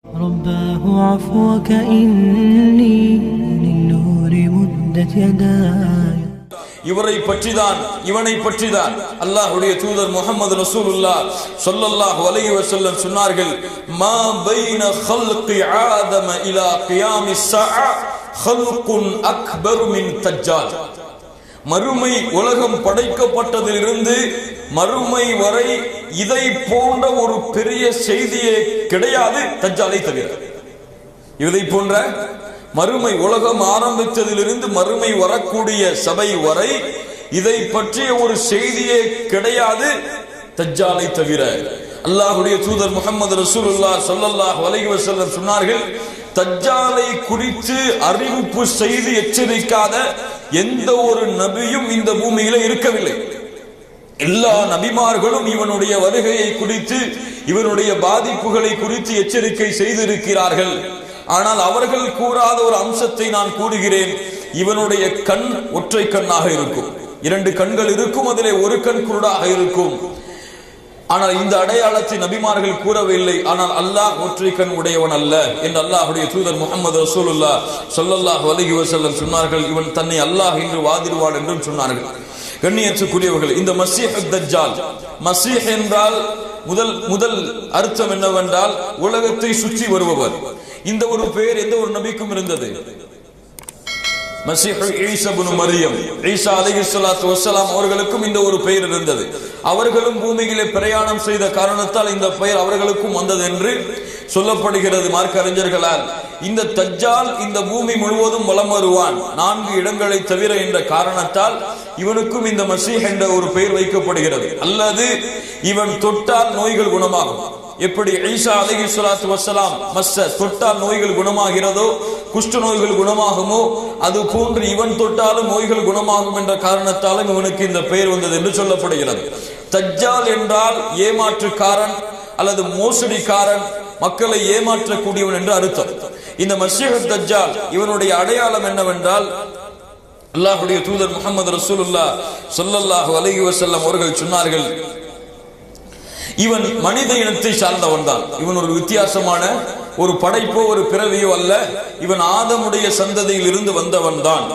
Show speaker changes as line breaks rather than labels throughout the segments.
رباه عفوك إني للنور مدت يداي.
இவரை பற்றிதான் இவனை பற்றிதான் அல்லாஹ்வுடைய தூதர் முஹம்மது ரசூலுல்லாஹ் ஸல்லல்லாஹு அலைஹி வஸல்லம் சொன்னார்கள், மா பைன خلق ஆதம இலா கியாமிஸ் ஸஆ خلقٌ அக்பர் மின் தஜ்ஜால். மறுமை உலகம் படைக்கப்பட்டதிலிருந்து மறுமை வரை இதை போன்ற ஒரு பெரிய செய்தியே கிடையாது தஜ்ஜாலை தவிர. இதை போன்ற மறுமை உலகம் ஆரம்பித்ததிலிருந்து மறுமை வரக்கூடிய சபை வரை இதை பற்றிய ஒரு செய்தியே கிடையாது தஜ்ஜாலை தவிர. அல்லாஹ்வுடைய தூதர் முஹம்மது ரசூலுல்லாஹ் ஸல்லல்லாஹு அலைஹி வஸல்லம் சொன்னார்கள், தஜ்ஜாலை குறித்து அறிவிப்பு செய்து எச்சரிக்காத எந்த ஒரு நபியும் இந்த பூமியில இருக்கவில்லை. எல்லா நபிமார்களும் இவனுடைய வருகையை குறித்து இவனுடைய பாதிப்புகளை குறித்து எச்சரிக்கை செய்திருக்கிறார்கள். ஆனால் அவர்கள் கூறாத ஒரு அம்சத்தை நான் கூறுகிறேன். இவனுடைய கண் ஒற்றை கண்ணாக இருக்கும், 2 கண்கள் இருக்கும், அதிலே ஒரு கண் குருடாக இருக்கும். ஆனால் இந்த அடையாளத்தை நபிமார்கள் கூறவில்லை. ஆனால் அல்லாஹ் ஒற்றை கண் உடையவன் அல்ல என்று அல்லாஹ்வுடைய தூதர் முஹம்மது ரசூலுல்லாஹ் ஸல்லல்லாஹு அலைஹி வஸல்லம் சொன்னார்கள். இவன் தன்னை அல்லாஹ் என்று வாதிடுவான் என்றும் சொன்னார்கள். கண்ணியத்துக்குரியவர்கள், இந்த மஸீஹ் தஜ்ஜால், மஸீஹ் என்றால் முதல் அர்த்தம் என்னவென்றால் உலகத்தை சுற்றி வருபவர். இந்த ஒரு பெயர் எந்த ஒரு நபிக்கும் இருந்தது? மஸீஹ் ஈசா இப்னு மரியம், ஈசா அலைஹிஸ்ஸலாத்து வஸ்ஸலாம் அவர்களுக்கும் இந்த ஒரு பெயர் இருந்தது. அவர்களும் பூமியிலே பிரயாணம் செய்த காரணத்தால் இந்த பெயர் அவர்களுக்கும் வந்தது என்று சொல்லப்படுகிறது மார்க்க அறிஞர்களால். இந்த தஜ்ஜால் இந்த பூமி முழுவதும் வலம் வருவான் 4 இடங்களை தவிர என்ற காரணத்தால் இவனுக்கும் இந்த மஸீஹ் என்ற ஒரு பெயர் வைக்கப்படுகிறது. அல்லது இவன் தொட்டால் நோய்கள் குணமாகும். எப்படி ஈசா அலைஹிஸ்ஸலாத்து வஸ்ஸலாம் தொட்டால் நோய்கள் குணமாகிறதோ, குஷ்ட நோய்கள் குணமாகுமோ, அது போன்று இவன் தொட்டாலும் நோய்கள் குணமாகும் என்ற காரணத்தாலும் இவனுக்கு இந்த பெயர் வந்தது என்று சொல்லப்படுகிறது. தஜ்ஜால் என்றால் ஏமாற்றுக்காரன் அல்லது மோசடிக்காரன், மக்களை ஏமாற்றக்கூடியவன் என்று அர்த்தம். இந்த மஸீஹ் தஜ்ஜால் இவனுடைய அடையாளம் என்னவென்றால், அல்லாஹ்வுடைய தூதர் முஹம்மது ரசூலுல்லாஹ் ஸல்லல்லாஹு அலைஹி வஸல்லம் அவர்கள் சொன்னார்கள், இவன் மனித இனத்தை சார்ந்தவன் தான். இவன் ஒரு வித்தியாசமான ஒரு படைப்போ ஒரு பிறவியோ அல்ல, இவன் ஆதமுடைய சந்ததியில் இருந்து வந்தவன் தான்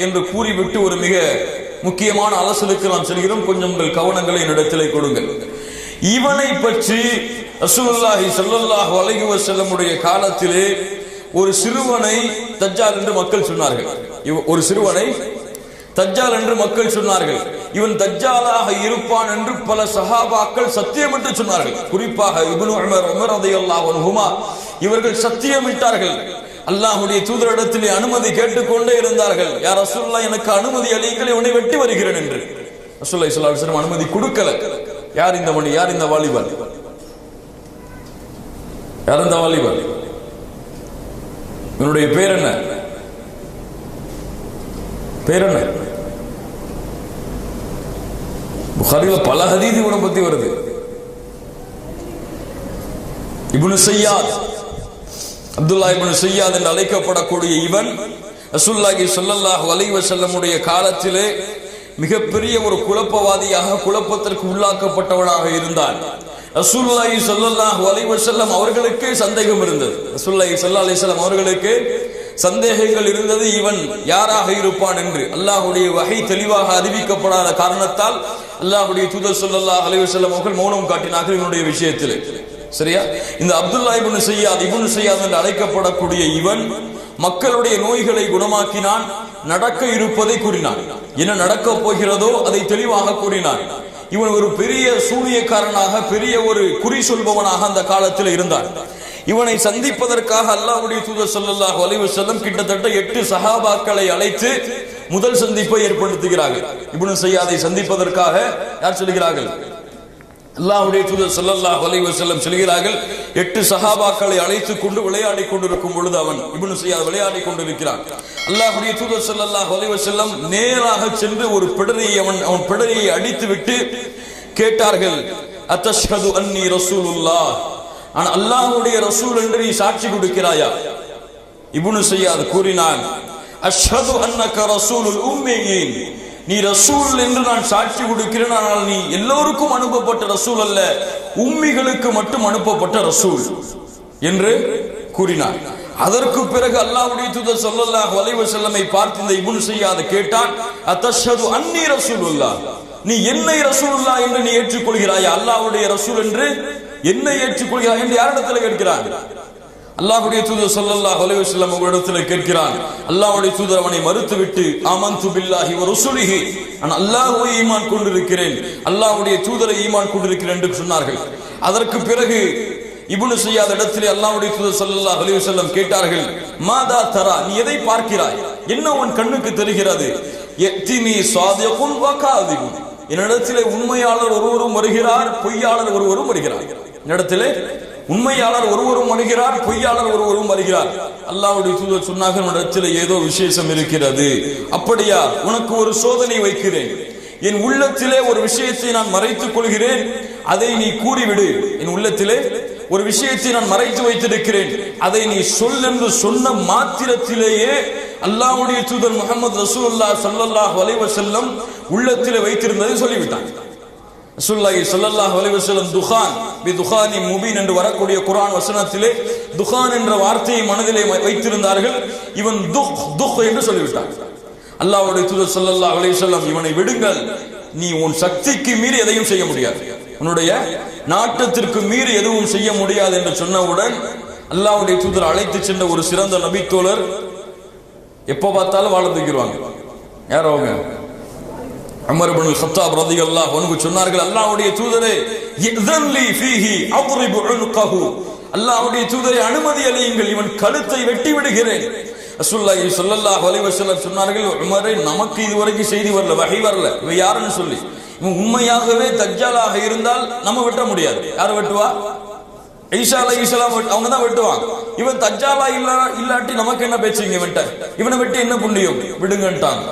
என்று கூறிவிட்டு ஒரு மிக முக்கியமான அலசலுக்கு நாம் செல்கிறோம். கொஞ்சம் உங்கள் கவனங்களை என்னிடத்திலே கொடுங்கள். இவனை பற்றி ரசூலுல்லாஹி ஸல்லல்லாஹு அலைஹி வஸல்லம் உடைய காலத்திலே ஒரு சிறுவனை தஜ்ஜால் என்று மக்கள் சொன்னார்கள். ஒரு சிறுவனை தஜ்ஜால் என்று மக்கள் சொன்னார்கள். இவன் தஜ்ஜாலாக இருப்பான் என்று பல சஹாபாக்கள் சத்தியமிட்டு சொன்னார்கள். குறிப்பாக இப்னு உமர் ரலியல்லாஹு அன்ஹுமா இவர்கள் சத்தியமிட்டார்கள். அல்லாஹ்வுடைய தூதரிடத்திலே அனுமதி கேட்டுக்கொண்டே இருந்தார்கள். யா ரசூலுல்லாஹ், எனக்கு அனுமதி அளியுங்கள், இவனை வெட்டி வருகிறேன் என்று. ரசூலுல்லாஹி ஸல்லல்லாஹு அலைஹி வஸல்லம் அனுமதி கொடுக்கல. யார் இந்த மணி, யார் இந்த வாலிபர், யார் இந்த வாலிபர், இவனுடைய பேர் என்ன, பேர் என்ன? புகாரில பல ஹதீஸ் இவனை பத்தி வருது. இப்னு ஸையாத், அப்துல்லாஹ் இப்னு ஸையாத் என்று அழைக்கப்படக்கூடிய இவன் ரசூலுல்லாஹி ஸல்லல்லாஹு அலைஹி வஸல்லம் உடைய காலத்திலே மிகப்பெரிய ஒரு குழப்பவாதியாக, குழப்பத்திற்கு உள்ளாக்கப்பட்டவனாக இருந்தான். ரசூலுல்லாஹி ஸல்லல்லாஹு அலைஹி வஸல்லம் அவர்களுக்கு சந்தேகம் இருந்தது. ரசூலுல்லாஹி ஸல்லல்லாஹு அலைஹி வஸல்லம் அவர்களுக்கு சந்தேகங்கள் இருந்தது, இவன் யாராக இருப்பான் என்று. அல்லாஹ்வுடைய வஹி தெளிவாக அறிவிக்கப்படாத காரணத்தால் அல்லாஹ்வுடைய தூதர் ஸல்லல்லாஹு அலைஹி வஸல்லம் அவர்கள் மௌனம் காட்டினார்கள் இவனுடைய விஷயத்தில். சரியா? இந்த அப்துல்லாஹ் இப்னு ஸையாத் என்று அழைக்கப்படக்கூடிய இவன் மக்களுடைய நோய்களை குணமாக்கினான், நடக்க இருப்பதை கூறினான், என்ன நடக்க போகிறதோ அதை தெளிவாக கூறினான். இவன் ஒரு பெரிய சூனியக்காரனாக, பெரிய ஒரு குறி சொல்பவனாக அந்த காலத்தில் இருந்தான். இவனை சந்திப்பதற்காக அல்லாஹ்வுடைய தூதர் ஸல்லல்லாஹு அலைஹி வஸல்லம் கிட்டத்தட்ட 8 சஹாபாக்களை அழைத்து முதல் சந்திப்பை ஏற்படுத்துகிறார்கள். இப்னு ஸையாதை சந்திப்பதற்காக யார் சொல்கிறார்கள்? அல்லாஹ்வுடைய தூதர் ஸல்லல்லாஹு அலைஹி வஸல்லம் சொல்கிறார்கள். 8 சஹாபாக்களை அழைத்துக் கொண்டு விளையாடி கொண்டிருக்கும் பொழுது அவன் இப்னு ஸையாத் விளையாடி கொண்டிருக்கிறான். அல்லாஹ்வுடைய தூதர் ஸல்லல்லாஹு அலைஹி வஸல்லம் நேராக சென்று ஒரு பிடரியை அவன் பிடரியை அடித்துவிட்டு கேட்டார்கள், அத்தஷ்ஹது அன்னி ரசூலுல்லாஹ், ஆனா அல்லாஹ்வுடைய ரசூல் என்று நீ சாட்சி கொடுக்கிறாயா? இப்னு ஸையாத் கூறினான், அஷ்ஹது அன்னக ரசூலுல் உம்மீன், நீ ரசூல் என்று நான் சாட்சி கொடுக்கிறேன், ஆனால் நீ எல்லோருக்கும் அனுப்பப்பட்ட ரசூல் அல்ல, உம்மிகளுக்கு மட்டும் அனுப்பப்பட்ட ரசூல். என்று கூறினார். அதற்கு பிறகு அல்லாஹ்வுடைய தூதர் ஸல்லல்லாஹு அலைஹி வஸல்லமை பார்த்து இந்த இப்னு ஸையாத் கேட்டான், அத்தஷ்ஹது அன்னி ரசூலுல்லாஹ், நீ என்னை ரசூலுல்லாஹ் என்று நீ ஏற்றுக்கொள்கிறாயா? அல்லாஹ்வுடைய ரசூல் என்று என்னை ஏற்றுக்கொள்கிறாய் என்று யாரிடத்தில் கேட்கிறான்? அல்லாஹ்வுடைய தூதர் ஸல்லல்லாஹு அலைஹி வஸல்லம் அவரிடத்தில் கேட்கிறான். அல்லாஹ்வுடைய தூதர் அவனை மறுத்துவிட்டு, ஆமன்து பில்லாஹி வ ரசூலிஹி, நான் அல்லாஹ்வை ஈமான் கொண்டிருக்கிறேன், அல்லாஹ்வுடைய தூதரை ஈமான் கொண்டிருக்கிறேன் என்று சொன்னார்கள். அதற்கு பிறகு இப்னு ஸையாத் இடத்திலே அல்லாஹ்வுடைய தூதர் ஸல்லல்லாஹு அலைஹி வஸல்லம் கேட்டார்கள், மாதா தரா, நீ எதை பார்க்கிறாய்? என்ன உன் கண்ணுக்கு தெரிகிறது? யத்தினி ஸாதிகுன் வ காதிபுன், என்னிடத்திலே உண்மையாளர் ஒருவரும் வருகிறார், பொய்யாளர் ஒருவரும் வருகிறார். என்னிடத்திலே உண்மையாளர் ஒருவரும் வருகிறார், பொய்யாளர் ஒருவரும் வருகிறார். அல்லாஹ்வுடைய தூதர் சொன்னார்கள், உன்னிடத்திலே ஏதோ விசேஷம் இருக்கிறது. அப்படியா? உனக்கு ஒரு சோதனை வைக்கிறேன். என் உள்ளத்திலே ஒரு விஷயத்தை நான் மறைத்துக் கொள்கிறேன், அதை நீ கூறிவிடு. என் உள்ளத்திலே ஒரு விஷயத்தை நான் மறைத்து வைத்திருக்கிறேன், அதை நீ சொல் என்று சொன்ன மாத்திரத்திலேயே அல்லாஹ்வுடைய தூதர் முஹம்மது ரசூலுல்லாஹ் ஸல்லல்லாஹு அலைஹி வஸல்லம் உள்ளத்திலே வைத்திருந்ததை சொல்லிவிட்டான். ரசூலுல்லாஹி ஸல்லல்லாஹு அலைஹி வஸல்லம் துகான் பி துகானி முபீன் என்று வரக்கூடிய குர்ஆன் வசனத்திலே துகான் என்ற வார்த்தையை மனதிலே வைத்திருந்தார்கள். இவன் துக் என்று சொல்லிவிட்டான். அல்லாஹ்வுடைய தூதர் ஸல்லல்லாஹு அலைஹி வஸல்லம், இவனை விடுங்கள், நீ உன் சக்திக்கு மீறி எதையும் செய்ய முடியாது, உன்னுடைய நாட்டத்திற்கு மீறி எதுவும் செய்ய முடியாது என்று சொன்னவுடன் அல்லாஹ்வுடைய தூதர் அழைத்து சென்ற ஒரு சிறந்த நபி தோழர், எப்ப பார்த்தாலும் வாழ தூக்கிடுவாங்க. யார் அவங்க? உமர் இப்னுல் கத்தாப் ரலியல்லாஹு அன்ஹு சொன்னார்கள், அல்லாஹ்வுடைய தூதரே, இذن لي فيه اضرب عنقه, அல்லாஹ்வுடைய தூதரே அனுமதி அளியுங்கள், இவன் கழுத்தை வெட்டி விடுகிறேன். ரசூலுல்லாஹி ஸல்லல்லாஹு அலைஹி வஸல்லம் சொன்னார்கள், உமரே, நமக்கு இதுவரைக்கும் செய்தி வரல, வஹி வரல, இவன் யாருன்னு சொல்லி. இவன் உண்மையாகவே தஜ்ஜாலாக இருந்தால் நம்ம வெட்ட முடியாது. யார் வெட்டுவா? ஈசா அலைஹிஸ்ஸலாம் அவங்க தான் வெட்டுவாங்க. இவன் தஜ்ஜாலா இல்லாட்டி நமக்கு என்ன பேச்சுங்க? இவனை வெட்டி என்ன புண்ணியம்? விடுங்கன்ட்டாங்க.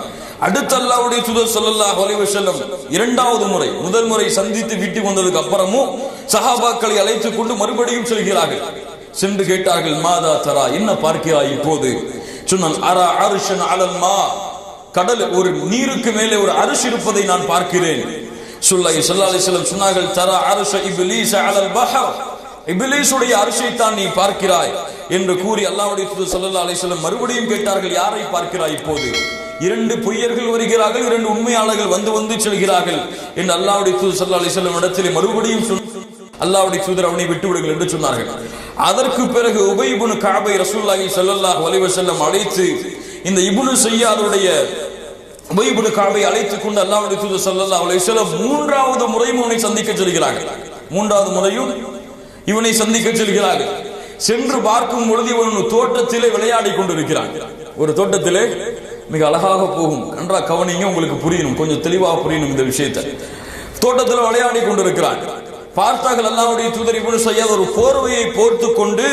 அடுத்த அல்லாஹ்வுடைய தூதர் ஸல்லல்லாஹு அலைஹி வஸல்லம் இரண்டாவது முறை, முதல் முறை சந்தித்து வீட்டுக்கு வந்ததுக்கு அப்புறமும் சஹாபாக்களை அழைத்துக் கொண்டு மறுபடியும் செல்கிறார்கள். சென்று கேட்டார்கள், மாதா தரா, என்ன பார்க்கிறாய் இப்போது? சொன்னான், அரா அர்ஷன் அலல் மா, கடல், ஒரு நீருக்கு மேலே ஒரு அரிசி இருப்பதை நான் பார்க்கிறேன். ஸல்லல்லாஹு அலைஹி வஸல்லம் சொன்னார்கள், தரா அர்ஷ இப்லீஸ் அலல் பஹர், இப்லீஸுடைய அரிசை தான் நீ பார்க்கிறாய் என்று கூறி அல்லாஹ்வுடைய தூதர் ஸல்லல்லாஹு அலைஹி வஸல்லம் மறுபடியும் கேட்டார்கள், யாரை பார்க்கிறாய் இப்போது? இரண்டு பொய்யர்கள் வருகிறார்கள், இரண்டு உண்மையாளர்கள் வந்து வந்து செல்கிறார்கள் என்று அல்லாஹ்வுடைய தூதர் ஸல்லல்லாஹு அலைஹி வஸல்லம் இடத்திலே மறுபடியும் அல்லாஹ்வுடைய தூதர் அவனை விட்டு விடுங்கள் என்று சொன்னார்கள். அதற்கு பிறகு உபை இப்னு கஅபை ரசூலுல்லாஹி ஸல்லல்லாஹு அலைஹி வஸல்லம் அழைத்து இந்த இப்னு ஸையாதுடைய உபை இப்னு கஅபை அழைத்துக் கொண்டு அல்லாஹ்வுடைய தூதர் ஸல்லல்லாஹு அலைஹி வஸல்லம் மூன்றாவது முறையும் இவனை சந்திக்க செல்கிறார்கள். மூன்றாவது முறையும் இவனை சந்திக்க செல்கிறார்கள். சென்று பார்க்கும் பொழுது இவன் தோட்டத்திலே விளையாடி கொண்டிருக்கிறான். ஒரு தோட்டத்திலே மிக அழகாக போகும். நன்றா கவனிங்க, உங்களுக்கு புரியணும், கொஞ்சம் தெளிவாக புரியணும் இந்த விஷயத்தை. தோட்டத்தில் விளையாடி கொண்டிருக்கிறான். பார்த்தார்கள் அல்லாஹ்வுடைய தூதர் இப்னு ஸையாத் ஒரு போர்வையை போர்த்து கொண்டு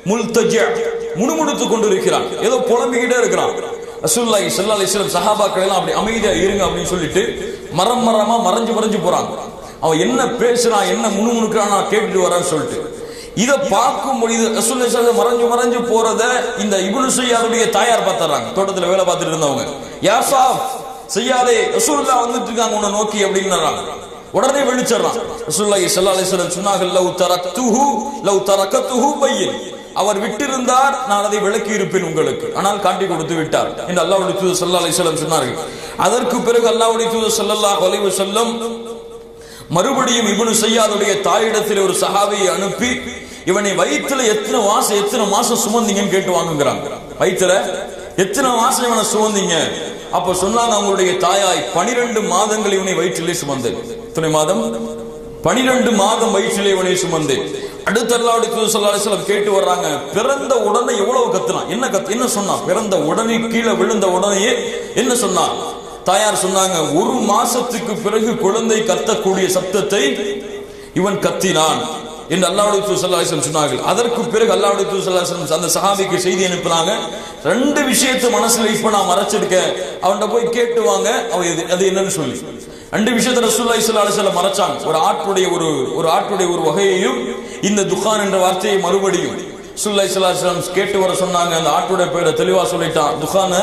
முல்தஜிஅ, முணுமுணுத்துக் கொண்டிருக்கிறான், ஏதோ புலம்பிக்கிட்டே இருக்கிறான். ரசூலுல்லாஹி ஸல்லல்லாஹு அலைஹி வஸல்லம் சஹாபாக்கள் எல்லாம் அப்படி அமைதியா இருங்க அப்படின்னு சொல்லிட்டு மரமா மறைஞ்சு போறாங்க. அவன் என்ன பேசுறான், என்ன முணுமுணுக்கிறான், நான் கேட்டுட்டு வரேன்னு சொல்லிட்டு இதை பார்க்கும் பொழுது ரசூலுல்லாஹி ஸல்லல்லாஹு அலைஹி வஸல்லம் மறைஞ்சு போறத இந்த இப்னு ஸையாதுடைய தாயார் பார்த்தாங்க. தோட்டத்துல வேலை பார்த்துட்டு இருந்தவங்க, யா சாப் ஸையாதே, ரசூலுல்லாஹ் வந்துட்டு இருக்காங்க உன்னை நோக்கி அப்படின்றாங்க. உடனே வெளிச்சறான். ரசூலுல்லாஹி ஸல்லல்லாஹு அலைஹி வஸல்லம் சொன்னார்கள், லவ் தரக்கத்துஹு பையின், அவர் விட்டிருந்தார் நான் அதை விளக்கி இருப்பேன் உங்களுக்கு, ஆனால் காட்டி கொடுத்து விட்டார் என்று அல்லாஹ்வுடைய தூதர் ஸல்லல்லாஹு அலைஹி வஸல்லம் சொன்னார்கள். அதற்கு பிறகு அல்லாஹ்வுடைய தூதர் ஸல்லல்லாஹு அலைஹி வஸல்லம் மறுபடியும் இப்னு ஸையாதுடைய தாயிடத்தில் ஒரு சஹாபியை அனுப்பி, இவனை வயிற்றுல எத்தனை மாசம் சுமந்தீங்கன்னு கேட்டு வாங்குகிறாங்க. வயிற்றுல எத்தனை மாசம் இவனை சுமந்தீங்க? அப்ப சொன்னாங்க, அவங்களுடைய தாயாய் 12 மாதங்கள் இவனை வயிற்றிலே சுமந்தேன். எத்தனை மாதம்? 12 மாதம் வயிற்றிலே இவனை சுமந்தேன். அடுத்த அல்லாஹ்வுடைய தூதர் ஸல்லல்லாஹு அலைஹி வஸல்லம் கேட்டு வர்றாங்க, பிறந்த உடனே எவ்வளவு கத்துனான், என்ன சொன்னா? பிறந்த உடனே கீழே விழுந்த உடனேயே என்ன சொன்னா? தாயார் சொன்னாங்க, 1 மாசத்துக்கு பிறகு குழந்தை கத்தக்கூடிய சப்தத்தை இவன் கத்தினான் என்று அல்லாஹ்வுடைய தூதர் ஸல்லல்லாஹு அலைஹி வஸல்லம் சொன்னார்கள். அதற்கு பிறகு அல்லாஹ்வுடைய தூதர் ஸல்லல்லாஹு அலைஹி வஸல்லம் அந்த சஹாபிக்கு செய்தி அனுப்புனாங்க, 2 விஷயத்தை மனசுல இப்ப நான் மறைச்சிருக்கேன், அவன்கிட்ட போய் கேட்டு வாங்க அது என்னன்னு சொல்லி. 2 விஷயத்தை ரசூலுல்லாஹி ஸல்லல்லாஹு அலைஹி வஸல்லம் மறைச்சாங்க. ஒரு ஆட்டுடைய ஒரு வகையையும் இந்த துகான் என்ற வார்த்தையை மறுபடியும் ரசூலுல்லாஹி ஸல்லல்லாஹு அலைஹி வஸல்லம் கேட்டு வர சொன்னாங்க. அந்த ஆட்டுடைய பேரை தெளிவா சொல்லிட்டான், துகான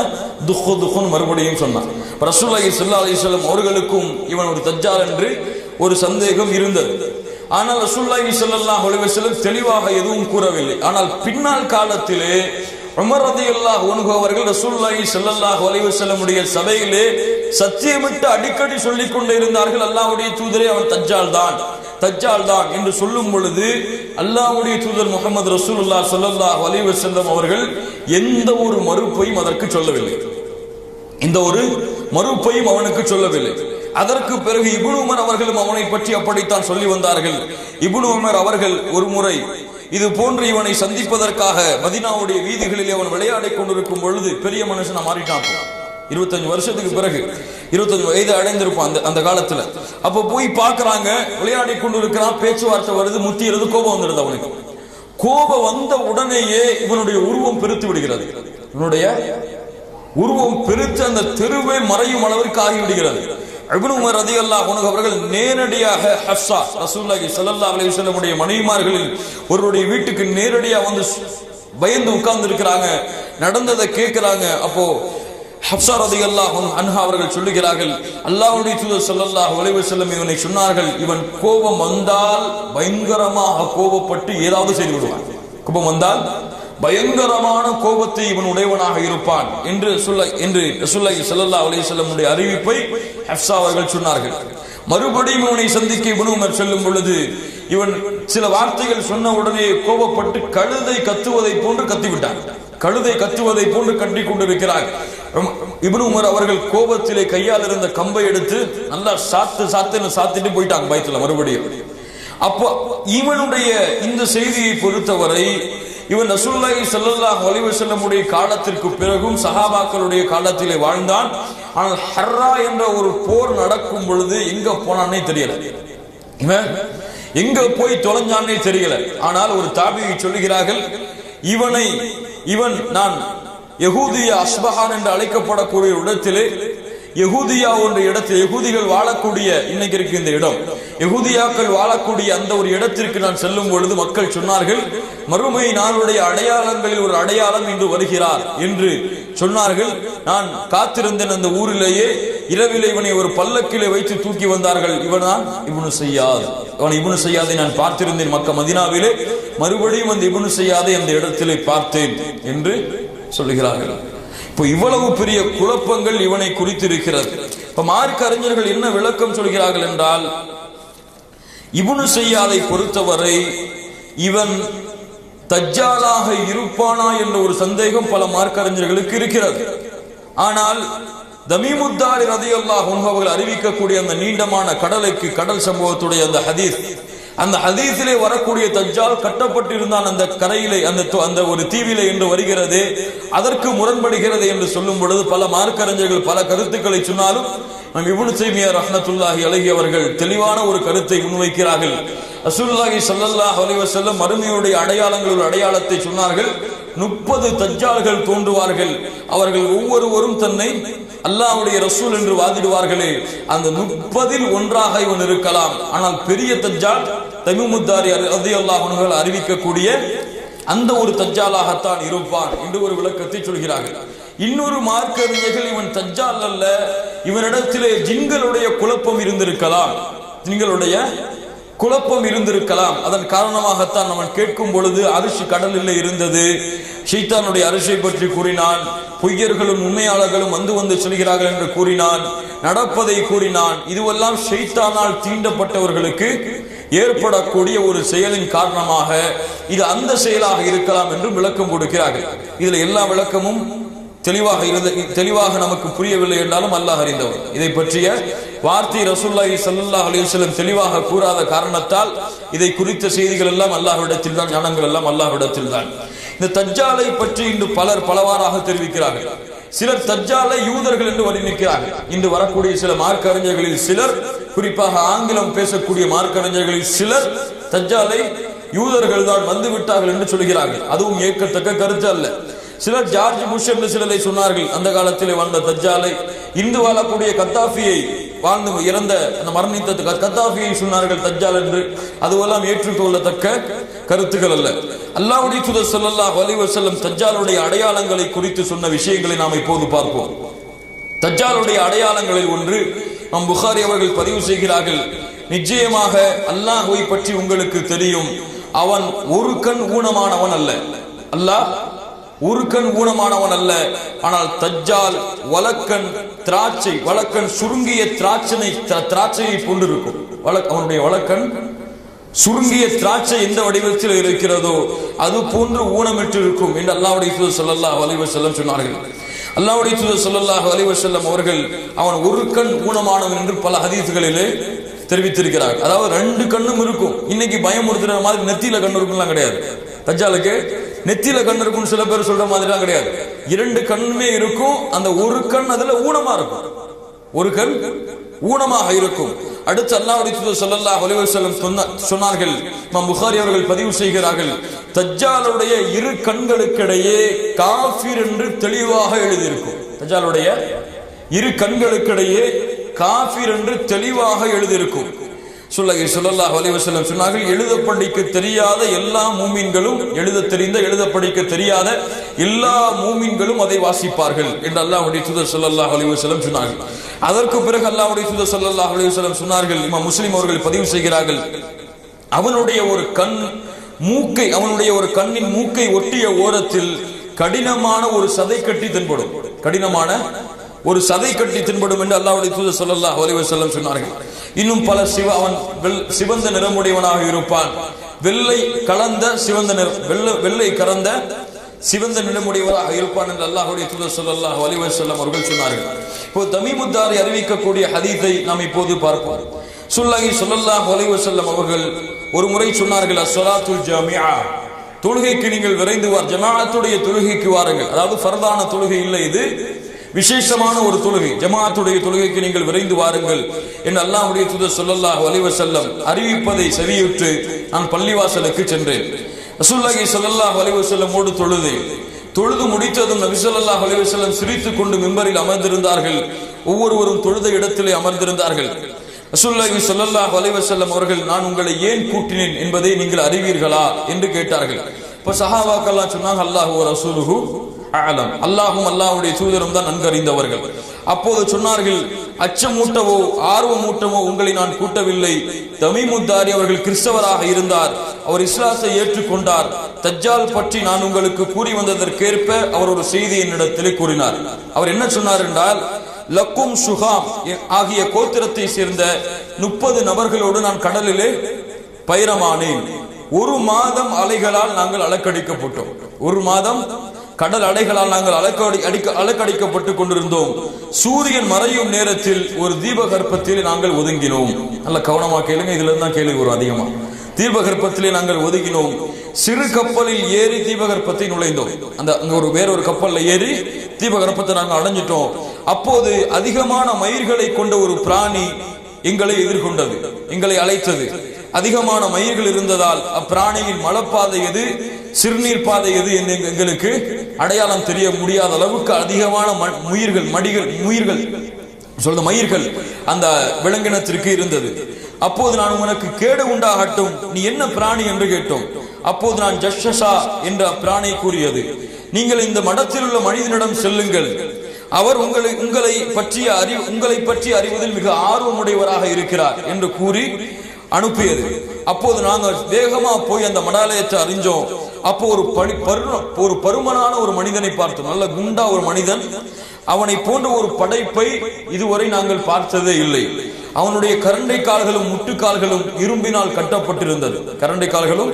துஹுன் மறுபடியும் சொன்னான். ரசூலுல்லாஹி ஸல்லல்லாஹு அலைஹி வஸல்லம் அவர்களுக்கும் இவன் ஒரு தஜ்ஜால் என்று ஒரு சந்தேகம் இருந்தது. ஆனால் ரசூலுல்லாஹி ஸல்லல்லாஹு அலைஹி வஸல்லம் தெளிவாக எதுவும் கூறவில்லை. ஆனால் பின்னால் காலத்திலே உமர் ரலியல்லாஹு அன்ஹு அவர்கள் ரசூலுல்லாஹி ஸல்லல்லாஹு அலைஹி வஸல்லம் உடைய சபையிலே சத்தியமிட்டு அடிக்கடி சொல்லிக் கொண்டே இருந்தார்கள், அல்லாஹ்வுடைய தூதரே அவன் தஜ்ஜால் தான் என்று சொல்லும் பொழுது அல்லாஹ்வுடைய தூதர் முஹம்மது ரசூலுல்லாஹி ஸல்லல்லாஹு அலைஹி வஸல்லம் அவர்கள் எந்த ஒரு மறுப்பையும் அதற்கு சொல்லவில்லை. இந்த ஒரு மறுப்பையும் அவனுக்கு சொல்லவில்லை. அதற்கு பிறகு இப்னு உமர் அவர்களும் அவனை பற்றி அப்படித்தான் சொல்லி வந்தார்கள். இப்னு உமர் அவர்கள் ஒரு முறை இது போன்று இவனை சந்திப்பதற்காக மதீனாவுடைய வீதிகளில் அவன் விளையாடி கொண்டிருக்கும் பொழுது, பெரிய மனுஷனா மாறிட்டான், 25 வருஷத்துக்கு பிறகு 25 வயது அடைந்திருப்பான் அந்த காலத்துல. அப்ப போய் பாக்குறாங்க, விளையாடி கொண்டிருக்கிறான், பேச்சுவார்த்தை வருது, முத்தியது, கோபம் வந்துடுது அவனுக்கு. கோபம் வந்த உடனேயே இவனுடைய உருவம் பெருத்து விடுகிறது. இவனுடைய உருவம் பெருத்து அந்த தெருவே மறையும் அளவிற்கு ஆகிவிடுகிறது. இப்னு உமர் ரலியல்லாஹு அன்ஹு அவர்கள் நேரடியாக ஹஃப்ஸா ரசூலுல்லாஹி ஸல்லல்லாஹு அலைஹி வஸல்லம் உடைய மனைவிமார்களில் ஒருவருடைய வீட்டுக்கு நேரடியாக வந்து பயந்து உட்கார்ந்து இருக்கிறாங்க. நடந்ததை கேட்கிறாங்க. அப்போ ஹஃப்ஸா ரலியல்லாஹு அன்ஹா அவர்கள் சொல்லுகிறார்கள், அல்லாஹ்வுடைய தூதர் ஸல்லல்லாஹு அலைஹி வஸல்லம் இவனை சொன்னார்கள், இவன் கோபம் வந்தால் பயங்கரமாக கோபப்பட்டு ஏதாவது செய்து விடுவான். கோபம் வந்தால் பயங்கரமான கோபத்தை இவன் உடையவனாக இருப்பான் என்று ரசூலுல்லாஹி ஸல்லல்லாஹு அலைஹி வஸல்லம் உடைய அறிவிப்பை ஹஃப்ஸா அவர்கள் சொன்னார்கள். மறுபடியும் இவனை சந்திக்க இப்னு உமர் செல்லும் பொழுது இவன் சில வார்த்தைகள் சொன்ன உடனே கோபப்பட்டு கழுதை கத்துவதை போன்று கத்திவிட்டான். கழுதை கத்துவதை போன்று கட்டி கொண்டிருக்கிறார். இப்னு உமர் அவர்கள் கோபத்திலே கையால் இருந்த கம்பை எடுத்து நல்லா சாத்திட்டு போயிட்டாங்க பயத்துல மறுபடியும். அப்போ இவனுடைய இந்த செய்தியை பொறுத்தவரை இவன் ரசூலுல்லாஹி ஸல்லல்லாஹு அலைஹி வஸல்லம் உடைய காலத்திற்கு பிறகும் சஹாபாக்களுடைய காலத்திலே வாழ்ந்தான். ஆனால் ஹர்ரா என்ற ஒரு போர் நடக்கும் பொழுது எங்க போனானே தெரியல, இவன் எங்க போய் தொலைஞ்சானே தெரியல. ஆனால் ஒரு தாபியை சொல்லுகிறார்கள், இவன் நான் யஹூதியா அஸ்பஹான் என்று அழைக்கப்படக்கூடிய இடத்திலே யஹூதியா என்ற இடத்தில் யஹூதிகள் வாழக்கூடிய இன்னைக்கு இருக்கு இந்த இடம், யஹூதியாக்கள் வாழக்கூடிய அந்த ஒரு இடத்திற்கு நான் செல்லும் பொழுது மக்கள் சொன்னார்கள், மறுமை நாளுடைய அடையாளங்களில் ஒரு அடையாளம் இன்று வருகிறார் என்று சொன்னார்கள். நான் காத்திருந்தேன் அந்த ஊரிலேயே. இரவிலே இவனை ஒரு பல்லக்கிலே வைத்து தூக்கி வந்தார்கள். இவன்தான் இப்னு ஸையாத். இப்னு ஸையாதை நான் பார்த்திருந்தேன் மதீனாவிலே. மறுபடியும் அந்த இப்னு ஸையாதை அந்த இடத்திலே பார்த்தேன் என்று சொல்லுகிறார்கள். இப்போ இவ்வளவு பெரிய குழப்பங்கள் இவனை குறித்து இருக்கிறது. இப்ப மார்க்க அறிஞர்கள் என்ன விளக்கம் சொல்கிறார்கள் என்றால், இப்னு ஸையாதை பொறுத்தவரை இவன் தஜ்ஜாலாக இருப்பானா என்ற ஒரு சந்தேகம் பல மார்க்க அறிஞர்களுக்கு இருக்கிறது. ஆனால் தமீமுத்தாரி ரலியல்லாஹு அன்ஹு அவர்கள் அறிவிக்கக்கூடிய அந்த நீண்டமான கடல் சம்பவத்துடைய அந்த ஹதீஸிலே வரக்கூடிய தஜ்ஜால் கட்டப்பட்டிருந்தான் அந்த கரையிலே, அந்த ஒரு தீவிலே என்று வருகிறது. அதற்கு முரண்படுகிறது என்று சொல்லும் பொழுது பல மார்க்க அறிஞர்கள் பல கருத்துக்களை சொன்னாலும் இப்னு தைமிய்யா ரஹ்மத்துல்லாஹி அலைஹி அவர்கள் தெளிவான ஒரு கருத்தை முன்வைக்கிறார்கள். ரசூலுல்லாஹி ஸல்லல்லாஹு அலைஹி வஸல்லம் மறுமையுடைய அடையாளத்தை சொன்னார்கள். 30 தஜ்ஜால்கள் தோன்றுவார்கள். அவர்கள் ஒவ்வொருவரும் தன்னை அல்லாஹ்வுடைய ரசூல் என்று வாதிடுவார்களே, அந்த 30இல் ஒன்றாக இவன் இருக்கலாம். ஆனால் பெரிய தஜ்ஜால் தமீமுத்தாரி ரலியல்லாஹு அன்ஹு அறிவிக்கக்கூடிய அந்த ஒரு தஜ்ஜாலாகத்தான் இருப்பான் என்று ஒரு விளக்கத்தை சொல்கிறார்கள். இன்னொரு மார்க்க அறிஞர்கள் இவன் தஜ்ஜால் அல்ல, இவனிடத்திலே ஜின்களுடைய குழப்பம் இருந்திருக்கலாம். அதன் காரணமாகத்தான் அவன் கேட்கும் பொழுது அரிசி கடலில் இருந்தது, ஷைத்தானுடைய அரிசியை பற்றி கூறினான், பொய்யர்களும் உண்மையாளர்களும் வந்து செல்கிறார்கள் என்று கூறினான், நடப்பதை கூறினான். இதுவெல்லாம் ஷைத்தானால் தீண்டப்பட்டவர்களுக்கு ஏற்படக்கூடிய ஒரு செயலின் காரணமாக இது அந்த செயலாக இருக்கலாம் என்று விளக்கம் கொடுக்கிறார்கள். இதுல எல்லா விளக்கமும் தெளிவாக நமக்கு புரியவில்லை என்றாலும் அல்லாஹ் அறிந்தவர். இதை பற்றிய வார்த்தை ரசூலுல்லாஹி ஸல்லல்லாஹு அலைஹி வஸல்லம் தெளிவாக கூறாத காரணத்தால் இதை குறித்த செய்திகள் எல்லாம் அல்லாஹ்விடத்தில் தான், ஞானங்கள் எல்லாம் அல்லாஹ்விடத்தில் தான். இந்த தஜ்ஜாலை பற்றி இன்று பலர் பலவாறாக தெரிவிக்கிறார்கள். சிலர் தஜ்ஜாலை யூதர்கள் என்று வர்ணிக்கிறார்கள். இன்று வரக்கூடிய சில மார்க்க அறிஞர்களில் சிலர், குறிப்பாக ஆங்கிலம் பேசக்கூடிய மார்க்க அறிஞர்களில் சிலர் தஜ்ஜாலை யூதர்கள் தான் வந்து விட்டார்கள் என்று சொல்கிறார்கள். அதுவும் ஏற்கத்தக்க கருத்து அல்ல. சிலர் ஜார்ஜ் புஷ் என்று சிலரை சொன்னார்கள். அந்த காலத்திலே வாழ்ந்த தஜ்ஜாலை, இந்து வாழக்கூடிய கத்தாஃபியை வாழ்ந்து இறந்த அந்த மரணித்த கத்தாஃபியை சொன்னார்கள் தஜ்ஜால் என்று. அதுவெல்லாம் ஏற்றுக்கொள்ளத்தக்க கருத்துக்கள் அல்ல. அல்லாஹ்வுடைய தூதர் ஸல்லல்லாஹு அலைஹி வஸல்லம் தஜ்ஜாலுடைய அடையாளங்களை குறித்து சொன்ன விஷயங்களை நாம் இப்போது பார்ப்போம். தஜ்ஜாலுடைய அடையாளங்களில் ஒன்று, புகாரி அவர்கள் பதிவு செய்கிறார்கள், நிச்சயமாக அல்லாஹ்வை பற்றி உங்களுக்கு தெரியும், அவன் ஒரு கண் ஊனமானவன் அல்ல. அல்லாஹ் ஒரு கண் ஊனமானவன் அல்ல. ஆனால் தஜ்ஜால் வலக்கண் சுருங்கிய திராட்சையை கொண்டிருக்கும். அவனுடைய வலக்கண் சுருங்கிய திராட்சை எந்த வடிவத்தில் இருக்கிறதோ அது போன்று ஊனமிட்டு இருக்கும் என்று அல்லாஹ்வுடைய தூதர் ஸல்லல்லாஹு அலைஹி வஸல்லம் சொன்னார்கள். அல்லாஹ்வுடைய தூதர் ஸல்லல்லாஹு அலைஹி வஸல்லம் அவர்கள் அவன் ஒரு கண் ஊனமானவன் என்று பல ஹதீஸ்களிலே தெரிவித்திருக்கிறார். அதாவது 2 கண்ணும் இருக்கும். இன்னைக்கு பயமுறுத்துற மாதிரி நெத்தியில கண் இருக்கும்லாம் கிடையாது. தஜ்ஜாலுக்கு நெத்தியில கண் இருக்கும்னு சில பேர் சொல்ற மாதிரிலாம் கிடையாது. 2 கண்ணுமே இருக்கும். அந்த ஒரு கண் அதுல ஊனமா இருக்கும். ஒரு கண் ஊனமாக இருக்கும். அடுத்து அல்லாஹ்வுடைய தூதர் ஸல்லல்லாஹு அலைஹி வஸல்லம் சொன்னார்கள், இமாம் புகாரி அவர்கள் பதிவு செய்கிறார்கள், தஜ்ஜாலுடைய 2 கண்களுக்கிடையே காஃபிர் என்று தெளிவாக எழுதியிருக்கும். தஜ்ஜாலுடைய 2 கண்களுக்கிடையே காஃபிர் என்று தெளிவாக எழுதியிருக்கும். ஸல்லல்லாஹு அலைஹி வஸல்லம் சொன்னார்கள், எழுத படிக்க தெரியாத எல்லா மூமின்களும், எழுத தெரிந்த எழுத படிக்க தெரியாத எல்லா மூமின்களும் அதை வாசிப்பார்கள் என்று அல்லாஹ்வுடைய தூதர் ஸல்லல்லாஹு அலைஹி வஸல்லம் சொன்னார்கள். அதற்கு பிறகு அல்லாஹ்வுடைய தூதர் ஸல்லல்லாஹு அலைஹி வஸல்லம் சொன்னார்கள், இமாம் முஸ்லிம் அவர்கள் பதிவு செய்கிறார்கள், அவனுடைய ஒரு கண்ணின் மூக்கை ஒட்டிய ஓரத்தில் கடினமான ஒரு சதை கட்டி தென்படும். கடினமான ஒரு சதை கட்டி தென்படும் என்று அல்லாஹ்வுடைய தூதர் ஸல்லல்லாஹு அலைஹி வஸல்லம் சொன்னார்கள். இன்னும் பல அவன் சிவந்த நிறமுடையவனாக இருப்பான். வெள்ளை கலந்த சிவந்த நிறமுடையவராக இருப்பான் என்று அல்லாஹ்வுடைய தூதர் ஸல்லல்லாஹு அலைஹி வஸல்லம் அவர்கள் சொன்னார்கள். இப்போ தமீமுத்தாரி அறிவிக்கக்கூடிய ஹதீஸை நாம் இப்போது பார்ப்போம். ஸல்லல்லாஹு அலைஹி வஸல்லம் அவர்கள் ஒரு முறை சொன்னார்கள், அஸ்ஸலாத்துல் ஜாமிஆ, தொழுகைக்கு நீங்கள் விரைந்து ஜமாஅத்துடைய தொழுகைக்கு வாருங்கள். அதாவது ஃபர்தான தொழுகை இல்லை, இது விசேஷமான ஒரு தொழுகை. ஜமாஅத்துடைய தொழுகைக்கு நீங்கள் விரைந்து வாருங்கள் என்று அல்லாஹ்வுடைய தூதர் ஸல்லல்லாஹு அலைஹி வஸல்லம் அறிவிப்பதை செவியுற்று நான் பள்ளிவாசலுக்கு சென்றேன். ரசூலுல்லாஹி ஸல்லல்லாஹு அலைஹி வஸல்லமோடு தொழுது முடித்ததும் நபி ஸல்லல்லாஹு அலைஹி வஸல்லம் சிரித்துக் கொண்டு மிம்பரில் அமர்ந்திருந்தார்கள். ஒவ்வொருவரும் தொழுத இடத்திலே அமர்ந்திருந்தார்கள். ரசூலுல்லாஹி ஸல்லல்லாஹு அலைஹி வஸல்லம் அவர்கள், நான் உங்களை ஏன் கூட்டினேன் என்பதை நீங்கள் அறிவீர்களா என்று கேட்டார்கள். இப்ப சஹாபாக்கெல்லாம் சொன்னாங்க, அல்லாஹு வ ரசூலுஹு அஅலம், அல்லாஹும் அல்லாஹ்வுடைய தூதரும் தான் நன்கு அறிந்தவர்கள். அப்போது சொன்னார்கள், அச்சமூட்டவோ ஆர்வமூட்டவோ உங்களை நான் கூட்டவில்லை. தமீமுத்தாரி அவர்கள் கிறிஸ்தவராக இருந்தார், அவர் இஸ்லாத்தை ஏற்றுக்கொண்டார். தஜ்ஜால் பற்றி நான் உங்களுக்கு கூறி வந்ததற்கேற்ப அவர் ஒரு செய்தி என்னிடத்திலே கூறினார். அவர் என்ன சொன்னார் என்றால், லக்கும் சுகாம் ஆகிய கோத்திரத்தை சேர்ந்த 30 நபர்களோடு நான் கடலிலே பயணமானேன். 1 மாதம் அலைகளால் நாங்கள் அலக்கடிக்கப்பட்டோம். 1 மாதம் கடல் அலைகளால் நாங்கள் அலக்கடிக்கப்பட்டு கொண்டிருந்தோம். சூரியன் மறையும் நேரத்தில் ஒரு தீபகற்பத்தில் நாங்கள் ஒதுங்கினோம். நல்ல கவனமா கேளுங்க, இதுல இருந்தான் கேள்வி வரும் அதிகமா. தீபகற்பத்திலே நாங்கள் ஒதுங்கினோம். சிறு கப்பலில் ஏறி தீபகற்பத்தை நுழைந்தோம். அங்க வேறொரு கப்பல்ல ஏறி தீபகற்பத்தை நாங்கள் அடைஞ்சிட்டோம். அப்போது அதிகமான மயிர்களை கொண்ட ஒரு பிராணி எங்களை எதிர்கொண்டது, எங்களை அழைத்தது. அதிகமான மயிர்கள் இருந்ததால் அப்பிராணியின் மலப்பாதை எது, சிறுநீர் பாதை எது என்று எங்களுக்கு அடையாளம் தெரிய முடியாத அளவுக்கு அதிகமான மயிர்கள் அந்த விலங்கினத்திற்கு இருந்தது. அப்போது நான் உனக்கு கேடு உண்டாகட்டும், நீ என்ன பிராணி என்று கேட்டோம். அப்போது நான் ஜஷஷா என்ற பிராணி கூறியது, நீங்கள் இந்த மடத்தில் உள்ள மனிதனிடம் செல்லுங்கள், அவர் உங்களை பற்றி அறிவதில் மிக ஆர்வமுடையவராக இருக்கிறார் என்று கூறி அனுப்பியது. அப்போது நாங்கள் வேகமா போய் அந்த மடாலயத்தை அறிஞ்சோம். அப்போ ஒரு பருமனான ஒரு மனிதனை பார்த்தோம், நல்ல குண்டா ஒரு மனிதன். அவனை போன்ற ஒரு படைப்பை இதுவரை நாங்கள் பார்த்ததே இல்லை. அவனுடைய கரண்டை கால்களும் முட்டுக்கால்களும் இரும்பினால் கட்டப்பட்டிருந்தது. கரண்டை கால்களும்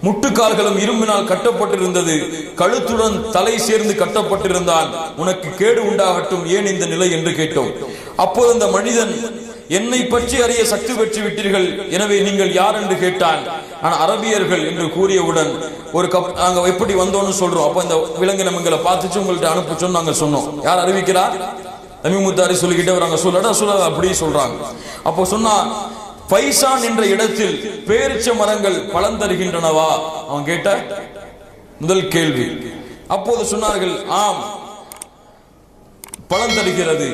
முட்டுக்கால்களும் இரும்பினால் கட்டப்பட்டிருந்தது. கழுத்துடன் தலை சேர்ந்து கட்டப்பட்டிருந்தான். உனக்கு கேடு உண்டாகட்டும், ஏன் இந்த நிலை என்று கேட்டோம். அப்போது அந்த மனிதன், என்னை பற்றி அறிய சக்தி பெற்று விட்டீர்கள், எனவே நீங்கள் யார் என்று கேட்டான். நான் அரபியர்கள் என்று கூறியவுடன் நாங்க எப்படி வந்தோம்னு சொல்றோம். அப்ப இந்த விலங்கினம் எங்களை பார்த்துச்சு, உங்கள்ட்ட அனுப்பிச்சோம் நாங்க சொன்னோம். யார் அறிவிக்கிறார்? தமீமுத்தாரி சொல்லிக்கிட்டே வராங்க. சொல்ல அப்படி சொல்றாங்க. அப்போ சொன்னா, பைசான் என்ற இடத்தில் பேரிச்ச மரங்கள் பலன் தருகின்றனவா? அவன் கேட்ட முதல் கேள்வி. அப்போது சொன்னார்கள், ஆம், பலன் தருகிறது.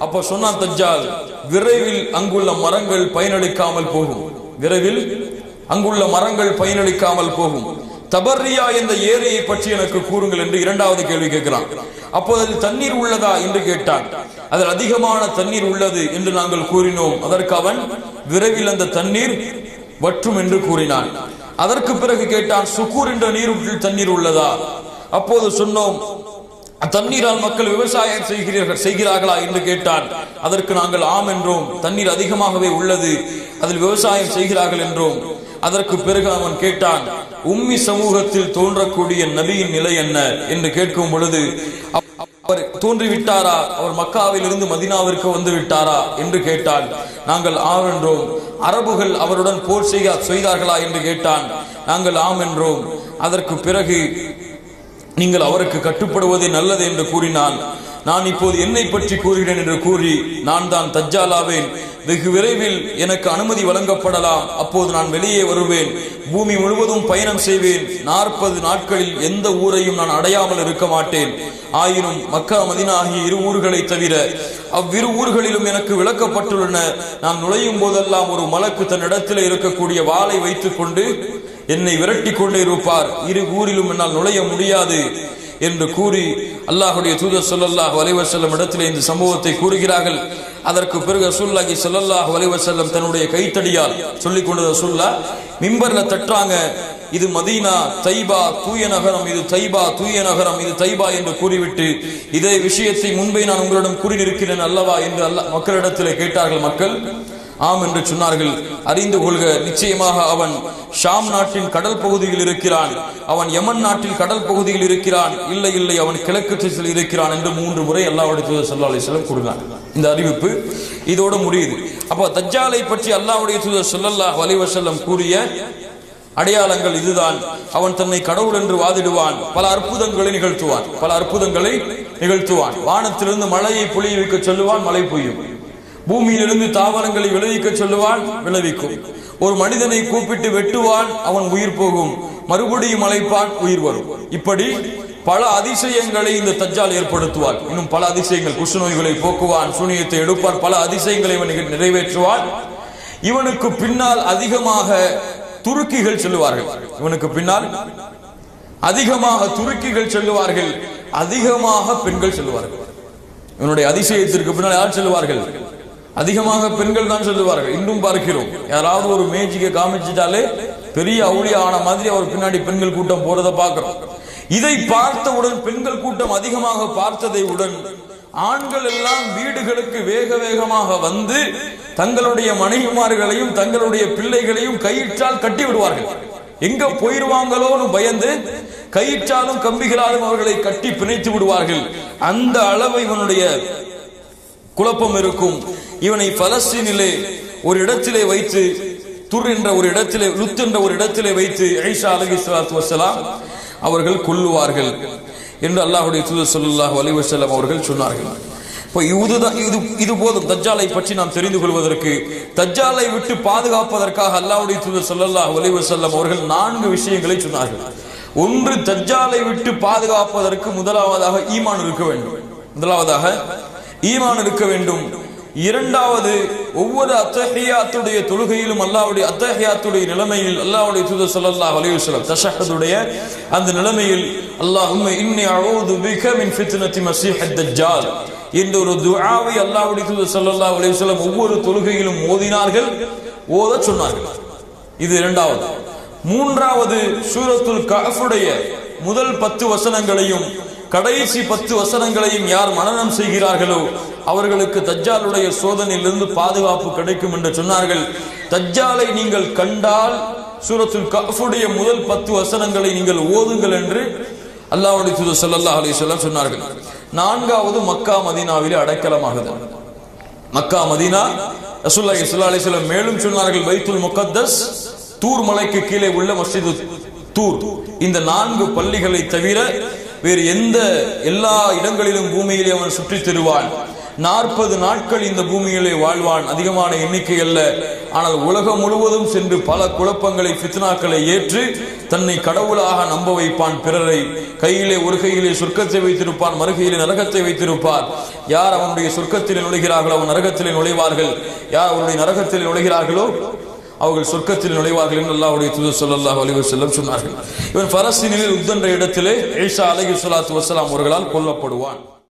அப்ப சொன்னான் தஜ்ஜால், விரைவில் அங்குள்ள மரங்கள் பயனளிக்காமல் போகும். விரைவில் அங்குள்ள மரங்கள் பயனளிக்காமல் போகும். தபர்ரியா என்ற ஏரியை பற்றி எனக்கு கூறுங்கள் என்று இரண்டாவது கேள்வி கேட்கிறான். அப்போது அதில் தண்ணீர் உள்ளதா என்று கேட்டான். அதில் அதிகமான தண்ணீர் உள்ளது என்று நாங்கள் கூறினோம். அதற்கு அவன் விரைவில் அந்த தண்ணீர் வற்றும் என்று கூறினான். அதற்கு பிறகு கேட்டான், சுக்கூர் என்ற நீரூற்றில் தண்ணீர் உள்ளதா? அப்போது சொன்னோம், தண்ணீரால் மக்கள் விவசாயம் செய்கிறார்களா என்று கேட்டான். அதற்கு நாங்கள் ஆம் என்றோம். தண்ணீர் அதிகமாகவே உள்ளது, அதில் விவசாயம் செய்கிறார்கள் என்றோம். அதற்கு பிறகு அவன் கேட்டான், உம்மி சமூகத்தில் தோன்றக்கூடிய நபியின் நிலை என்ன என்று கேட்கும் பொழுது, அவர் தோன்றிவிட்டாரா, அவர் மக்காவில் இருந்து மதீனாவிற்கு வந்து விட்டாரா என்று கேட்டான். நாங்கள் ஆம் என்றோம். அரபுகள் அவருடன் போர் செய்தார்களா என்று கேட்டான். நாங்கள் ஆம் என்றோம். அதற்கு பிறகு நீங்கள் அவருக்கு கட்டுப்படுவதே நல்லது என்று கூறினான். நான் இப்போது என்னை பற்றி கூறுகிறேன் என்று கூறி, நான் தான் தஜ்ஜாலாவேன், வெகு விரைவில் எனக்கு அனுமதி வழங்கப்படலாம், அப்போது நான் வெளியே வருவேன், பூமி முழுவதும் பயணம் செய்வேன், 40 நாட்களில் எந்த ஊரையும் நான் அடையாமல் இருக்க மாட்டேன். ஆயினும் மக்கா மதீனா ஆகிய 2 ஊர்களை தவிர அவ்விரு ஊர்களிலும் எனக்கு விளக்கப்பட்டுள்ளன. நான் நுழையும் போதெல்லாம் ஒரு மலக்கு தன்னிடத்தில் இருக்கக்கூடிய வாளை வைத்துக் கொண்டு என்னை விரட்டி கொண்டே இருப்பார். 2 ஊரிலும் என்னால் நுழைய முடியாது என்று கூறி அல்லாஹ்வுடைய தூதர் ஸல்லல்லாஹு அலைஹி வஸல்லம் இடத்திலே இந்த சம்பவத்தை கூறுகிறார்கள். அதற்கு பிறகு ரசூலுல்லாஹி ஸல்லல்லாஹு அலைஹி வஸல்லம் தன்னுடைய கைத்தடியால் சொல்லிக் கொண்டது ரசூலுல்லாஹ் மிம்பர்ல தட்டுறாங்க, இது மதீனா தைபா தூய நகரம், இது தைபா தூய நகரம், இது தைபா என்று கூறிவிட்டு, இதே விஷயத்தை முன்பே நான் உங்களிடம் கூறியிருக்கிறேன் அல்லவா என்று மக்களிடத்திலே கேட்டார்கள். மக்கள் ஆம் என்று சொன்னார்கள். அறிந்து கொள்க, நிச்சயமாக அவன் ஷாம் நாட்டின் கடல் பகுதியில் இருக்கிறான், அவன் யமன் நாட்டில் கடல் பகுதியில் இருக்கிறான், இல்லை இல்லை அவன் கிழக்கு திசையில் இருக்கிறான் என்று 3 முறை அல்லாஹ்வுடைய தூதர் ஸல்லல்லாஹு அலைஹி வஸல்லம் கூறினார். இந்த அறிவிப்பு இதோடு முடியுது. அப்போ தஜ்ஜாலை பற்றி அல்லாஹ்வுடைய தூதர் ஸல்லல்லாஹு அலைஹி வஸல்லம் கூறிய அடையாளங்கள் இதுதான். அவன் தன்னை கடவுள் என்று வாதிடுவான், பல அற்புதங்களை நிகழ்த்துவான். வானத்திலிருந்து மழையை பொழிய வைக்க சொல்லுவான், மழை பொய்யும். பூமியிலிருந்து தாவரங்களை விளைவிக்க சொல்லுவான், விளைவிக்கும். ஒரு மனிதனை கூப்பிட்டு வெட்டுவான், அவன் உயிர் போகும், மறுபடியும் அழைப்பான், உயிர் வரும். இப்படி பல அதிசயங்களை இந்த தஜ்ஜால் ஏற்படுத்துவான். இன்னும் பல அதிசயங்கள், குஷ்ண நோய்களை போக்குவான், சூனியத்தை எடுப்பான், பல அதிசயங்களை இவன் நிறைவேற்றுவான். இவனுக்கு பின்னால் அதிகமாக துருக்கிகள் செல்லுவார்கள். அதிகமாக பெண்கள் செல்லுவார்கள். இவனுடைய அதிசயத்திற்கு பின்னால் யார் செல்வார்கள்? அதிகமாக பெண்கள் தான் சொல்லுவார்கள். இன்னும் பார்க்கிறோம், யாராவது ஒரு மேஜிக்கை காமிச்சிட்டாலே பெரிய அவுளியா ஆன மாதிரி அவர் பின்னாடி பெண்கள் கூட்டம் போறதை பார்க்கிறோம். இதை பார்த்தவுடன், பெண்கள் கூட்டம் அதிகமாக பார்த்ததை உடன் ஆண்கள் எல்லாம் வீடுகளுக்கு வேக வேகமாக வந்து தங்களுடைய மனைவிமார்களையும் தங்களுடைய பிள்ளைகளையும் கயிற்றால் கட்டி விடுவார்கள். எங்க போயிருவாங்களோன்னு பயந்து கயிற்றாலும் கம்பிகளாலும் அவர்களை கட்டி பிணைத்து விடுவார்கள். அந்த அளவு இவனுடைய குழப்பம் இருக்கும். இவனை பலஸ்தீனிலே ஒரு இடத்திலே வைத்து, துர் என்ற ஒரு இடத்திலே, லுத் என்ற ஒரு இடத்திலே வைத்து ஈசா அலைஹிஸ்ஸலாத்து வஸ்ஸலாம் அவர்கள் கொல்லுவார்கள் என்று அல்லாஹ்வுடைய தூதர் ஸல்லல்லாஹு அலைஹி வஸல்லம் அவர்கள் சொன்னார்கள். இது போதும் தஜ்ஜாலை பற்றி நாம் தெரிந்து கொள்வதற்கு. தஜ்ஜாலை விட்டு பாதுகாப்பதற்காக அல்லாஹ்வுடைய தூதர் ஸல்லல்லாஹு அலைஹி வஸல்லம் அவர்கள் 4 விஷயங்களை சொன்னார்கள். ஒன்று, தஜ்ஜாலை விட்டு பாதுகாப்பதற்கு முதலாவதாக ஈமான் இருக்க வேண்டும். இரண்டாவது, ஒவ்வொரு அத்தஹியாத்துடைய தொழுகையிலும் அல்லாஹ்வுடைய அத்தஹியாத்துடைய நிலைமையில் அல்லாஹ்வுடைய தூதர் ஸல்லல்லாஹு அலைஹி வஸல்லம் தஷஹ்ஹுடைய அந்த நிலைமையில் அல்லாஹும்ம இன்னி அஊது பிக மின் ஃபித்னத்தி மஸீஹ் தஜ்ஜால் என்ற ஒரு துஆவை அல்லாஹ்வுடைய தூதர் ஸல்லல்லாஹு அலைஹி வஸல்லம் ஒவ்வொரு தொழுகையிலும் ஓதினார்கள், ஓதச் சொன்னார்கள். இது இரண்டாவது. மூன்றாவது, சூரத்துல் கஹ்ஃபுடைய முதல் 10 வசனங்களையும் கடைசி 10 வசனங்களையும் யார் மனனம் செய்கிறார்களோ அவர்களுக்கு தஜ்ஜாலுடைய சோதனையிலிருந்து பாதுகாப்பு கிடைக்கும் என்று சொன்னார்கள். தஜ்ஜாலை நீங்கள் கண்டால் சூரத்துல் கஹ்ஃபுடைய முதல் 10 வசனங்களை நீங்கள் ஓதுங்கள் என்று அல்லாஹ்வுடைய தூதர் ஸல்லல்லாஹு அலைஹி வஸல்லம் சொன்னார்கள். நான்காவது, மக்கா மதீனாவிலே அடைக்கலமாகுதல். மக்கா மதீனா, ரசூலுல்லாஹி ஸல்லல்லாஹு அலைஹி வஸல்லம் மேலும் சொன்னார்கள், பைத்துல் முகத்தஸ், தூர் மலைக்கு கீழே உள்ள மஸ்ஜிது தூர், இந்த 4 பள்ளிகளை தவிர வேறு எல்லா இடங்களிலும் பூமியிலே அவன் சுற்றித் திருவான். 40 நாட்கள் இந்த பூமியிலே வாழ்வான். அதிகமான எண்ணிக்கை அல்ல, ஆனால் உலகம் முழுவதும் சென்று பல குழப்பங்களை, ஃபித்னாக்களை ஏற்று தன்னை கடவுளாக நம்ப வைப்பான். பிறரை ஒரு கையிலே சொர்க்கத்தை வைத்திருப்பான், மறுகையிலே நரகத்தை வைத்திருப்பார். யார் அவனுடைய சொர்க்கத்திலே நுழைகிறார்களோ அவன் நரகத்திலே நுழைவார்கள், யார் அவனுடைய நரகத்திலே நுழைகிறார்களோ அவர்கள் சொர்க்கத்தில் நுழைவார்கள் என்று அல்லாஹ்வுடைய தூதர் ஸல்லல்லாஹு அலைஹி வஸல்லம் சொன்னார்கள். இவன் பலஸ்தீனில் உத் என்ற இடத்திலே ஈசா அலைஹிஸ்ஸலாத்து வஸ்ஸலாம் அவர்களால் கொல்லப்படுவான்.